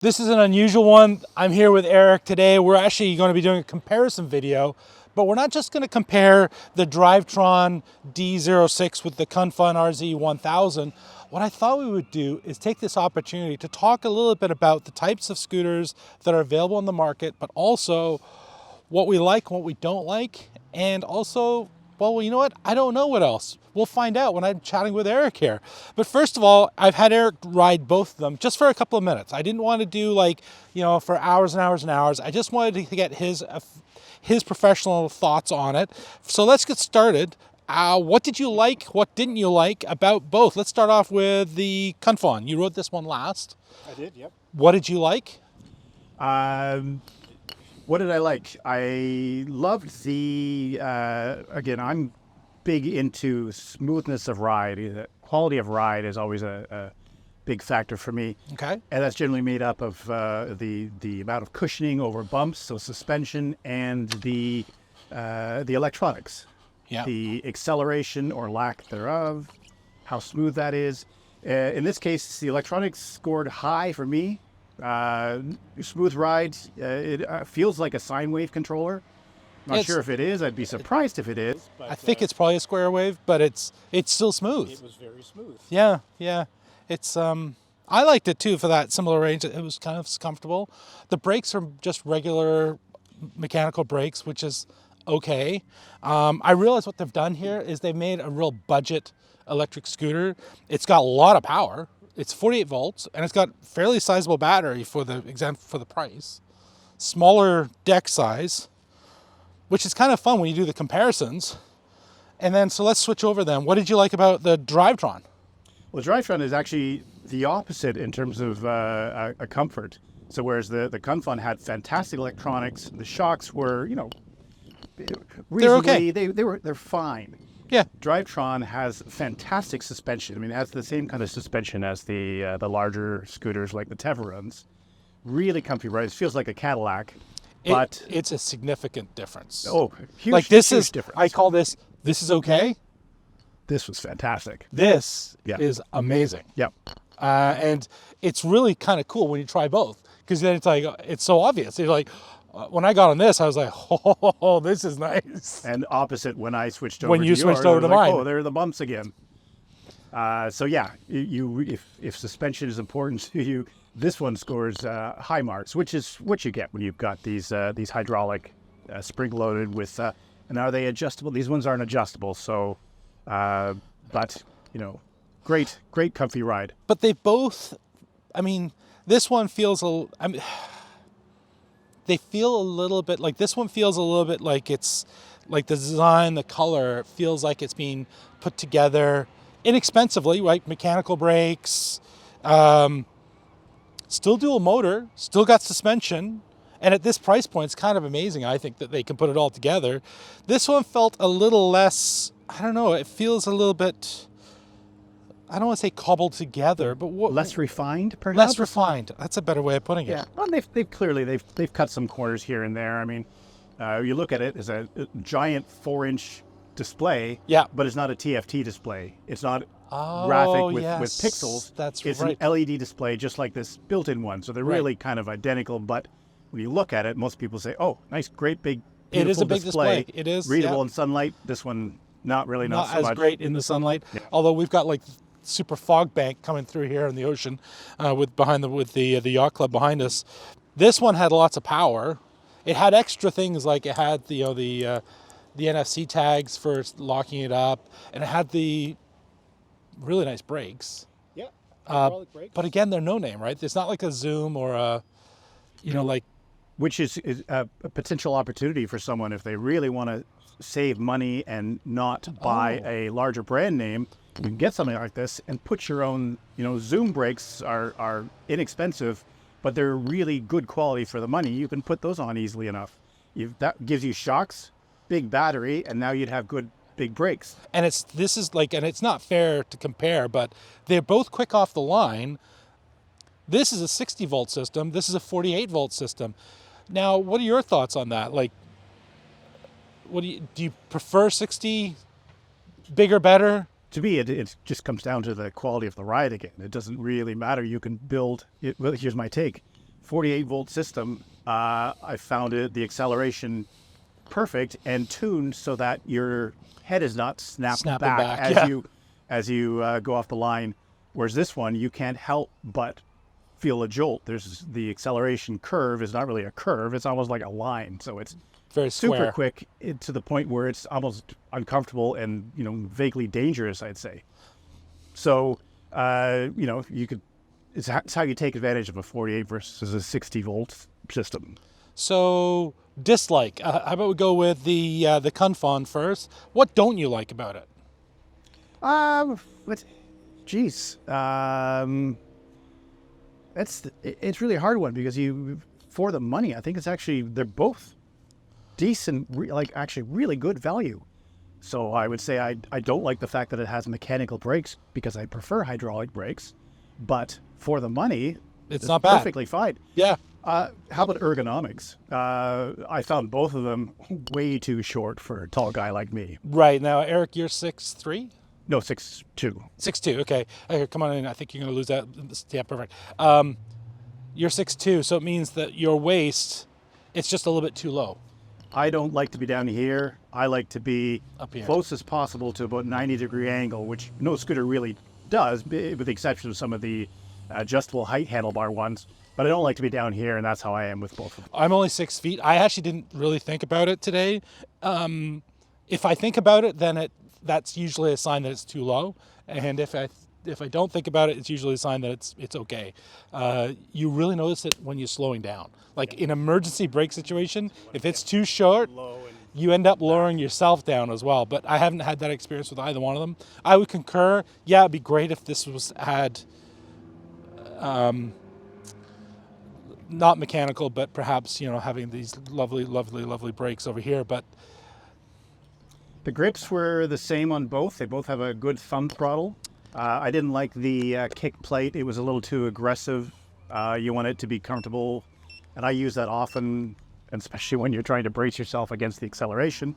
This is an unusual one. I'm here with Eric today. We're actually going to be doing a comparison video, but we're not just going to compare the Drivetron D06 with the CunFon RZ100. What I thought we would do is take this opportunity to talk a little bit about the types of scooters that are available on the market, but also what we like, what we don't like, and also, well, you know what? I don't know what else. We'll find out when I'm chatting with Eric here. But first of all, I've had Eric ride both of them just for a couple of minutes. I didn't want to do for hours and hours and hours. I just wanted to get his professional thoughts on it. So let's get started. What did you like? What didn't you like about both? Let's start off with the CunFon. You rode this one last. I did, yep. What did you like? What did I like? I loved the, again, I'm big into smoothness of ride. Quality of ride is always a big factor for me. Okay. And that's generally made up of the amount of cushioning over bumps, so suspension, and the electronics. Yeah. The acceleration or lack thereof, how smooth that is. In this case, the electronics scored high for me. Smooth ride. It feels like a sine wave controller. Not sure if it is. I'd be surprised if it is. But, I think it's probably a square wave, but it's still smooth. It was very smooth. Yeah, yeah. It's I liked it too for that similar range. It was kind of comfortable. The brakes are just regular mechanical brakes, which is okay. I realize what they've done here is they've made a real budget electric scooter. It's got a lot of power. It's 48 volts, and it's got fairly sizable battery for the price. Smaller deck size, which is kind of fun when you do the comparisons. And then, so let's switch over then. What did you like about the Drivetron? Well, the Drivetron is actually the opposite in terms of a comfort. So whereas the CunFon had fantastic electronics, the shocks were, reasonably, they're fine. Yeah. Drivetron has fantastic suspension. I mean, it has the same kind of suspension as the larger scooters like the Teverons. Really comfy rides. Feels like a Cadillac, but it's a significant difference. Oh, huge! Like this huge is difference. I call this is okay. This was fantastic. This is amazing. Yep. And it's really kind of cool when you try both, because then it's so obvious. You're like, when I got on this, I was like, oh, this is nice. And opposite when I switched over when you switched over to mine. Oh, there are the bumps again. So yeah, if suspension is important to you, this one scores high marks, which is what you get when you've got these hydraulic spring-loaded with. And are they adjustable? These ones aren't adjustable, so. But great comfy ride. But they both, I mean, this one feels they feel a little bit like, this one feels a little bit like it's like the design, the color feels like it's being put together inexpensively, right? Mechanical brakes, still dual motor, still got suspension. And at this price point, it's kind of amazing, I think, that they can put it all together. This one felt a little less, I don't know, it feels a little bit, I don't want to say cobbled together, but less refined, perhaps? Less refined. That's a better way of putting it. Yeah. Well, they've clearly cut some corners here and there. I mean, you look at it as a giant 4-inch display. Yeah. But it's not a TFT display. It's not graphic with pixels. That's it's right. An LED display, just like this built-in one. So they're really kind of identical. But when you look at it, most people say, "Oh, nice, great, big, beautiful it is a big display. It is readable in sunlight." This one, not so as much. Great in the sunlight. Yeah. Although we've got like super fog bank coming through here in the ocean, with the yacht club behind us. This one had lots of power. It had extra things like it had the NFC tags for locking it up, and it had the really nice brakes. Yeah. Brakes. But again, they're no name, right? It's not like a Zoom or a, like. Which is a potential opportunity for someone if they really want to save money and not buy a larger brand name. You can get something like this and put your own, Zoom brakes are inexpensive, but they're really good quality for the money. You can put those on easily enough. That gives you shocks, big battery, and now you'd have good big brakes. And it's not fair to compare, but they're both quick off the line. This is a 60 volt system. This is a 48 volt system. Now, what are your thoughts on that? Like, do you prefer 60, bigger, better? To me, it just comes down to the quality of the ride again. It doesn't really matter. You can build it. Well, here's my take. 48-volt system, I found the acceleration perfect and tuned so that your head is not snapped back as you go off the line. Whereas this one, you can't help but feel a jolt. There's the acceleration curve is not really a curve; it's almost like a line. So it's very super quick to the point where it's almost uncomfortable and vaguely dangerous, I'd say. So you could. It's how you take advantage of a 48 versus a 60-volt system. So dislike. How about we go with the CunFon first? What don't you like about it? It's really a hard one because for the money, I think they're both decent, actually really good value. So I would say I don't like the fact that it has mechanical brakes because I prefer hydraulic brakes, but for the money, it's not bad. Perfectly fine. Yeah. How about ergonomics? I found both of them way too short for a tall guy like me. Right. Now, Eric, you're 6'3"? No, 6'2". 6'2", okay. Here, come on in. I think you're going to lose that. Yeah, perfect. You're 6'2", so it means that your waist, it's just a little bit too low. I don't like to be down here. I like to be up here, close as possible to about 90-degree angle, which no scooter really does, with the exception of some of the adjustable height handlebar ones. But I don't like to be down here, and that's how I am with both of them. I'm only 6 feet. I actually didn't really think about it today. If I think about it, then that's usually a sign that it's too low. And if I don't think about it, it's usually a sign that it's okay. You really notice it when you're slowing down. Like in emergency brake situation, if it's too short, you end up lowering yourself down as well. But I haven't had that experience with either one of them. I would concur. Yeah, it'd be great if this had not mechanical, but perhaps having these lovely brakes over here. But the grips were the same on both. They both have a good thumb throttle. I didn't like the kick plate. It was a little too aggressive. You want it to be comfortable, and I use that often, especially when you're trying to brace yourself against the acceleration.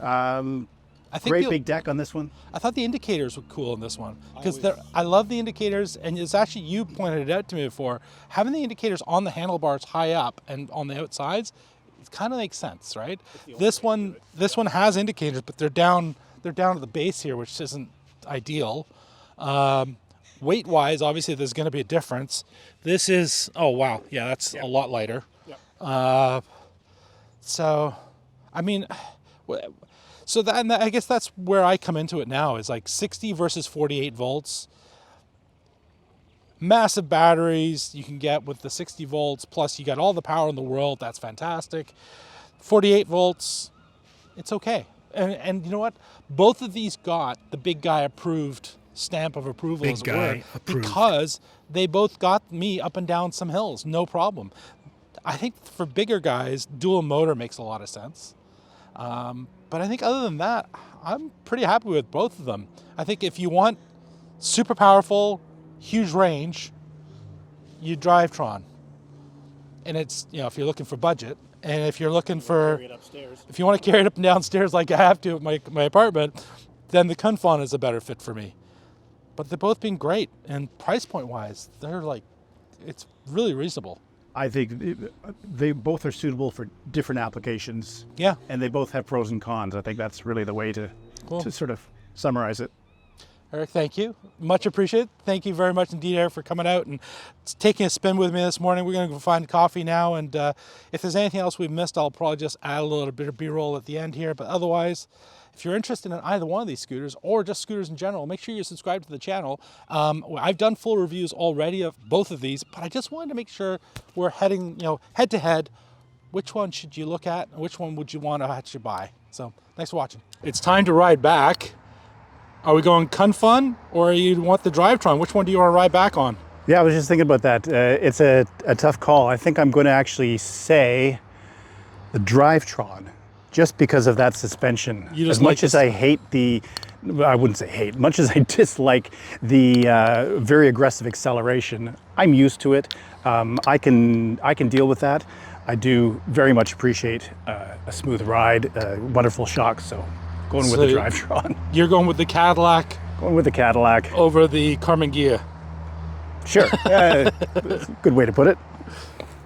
I think great big deck on this one. I thought the indicators were cool in this one because I love the indicators, and it's actually, you pointed it out to me before, having the indicators on the handlebars high up and on the outsides, it kind of makes sense, right? This one has indicators, but they're down at the base here, which isn't ideal. Weight wise, obviously there's going to be a difference. This is, oh wow, yeah, that's a lot lighter. So I mean, so that, I guess that's where I come into it now, is like 60 versus 48 volts. Massive batteries you can get with the 60 volts, plus you got all the power in the world. That's fantastic. 48 volts, it's okay. And you know what? Both of these got the big guy approved stamp of approval, as it were, because they both got me up and down some hills, no problem. I think for bigger guys, dual motor makes a lot of sense. But I think other than that, I'm pretty happy with both of them. I think if you want super powerful, huge range, you Drivetron. And it's, if you're looking for budget, and if you're looking for, if you want to carry it up and down stairs like I have to at my apartment, then the CunFon is a better fit for me. But they're both been great, and price point wise, they're like, it's really reasonable. I think they both are suitable for different applications. Yeah. And they both have pros and cons. I think that's really the way to sort of summarize it. Eric, thank you. Much appreciated. Thank you very much indeed, Eric, for coming out and taking a spin with me this morning. We're going to go find coffee now, and if there's anything else we've missed, I'll probably just add a little bit of B-roll at the end here. But otherwise, if you're interested in either one of these scooters or just scooters in general, make sure you subscribe to the channel. I've done full reviews already of both of these, but I just wanted to make sure we're heading, head to head. Which one should you look at? And which one would you want to actually buy? So thanks for watching. It's time to ride back. Are we going CunFon or you want the Drivetron? Which one do you want to ride back on? Yeah, I was just thinking about that. It's a tough call. I think I'm going to actually say the Drivetron, just because of that suspension. As much as I hate I wouldn't say hate, much as I dislike the very aggressive acceleration, I'm used to it. I can deal with that. I do very much appreciate a smooth ride, wonderful shocks, so going with the Drivetron. You're going with the Cadillac? Going with the Cadillac. Over the Carmen Ghia? Sure. That's a good way to put it.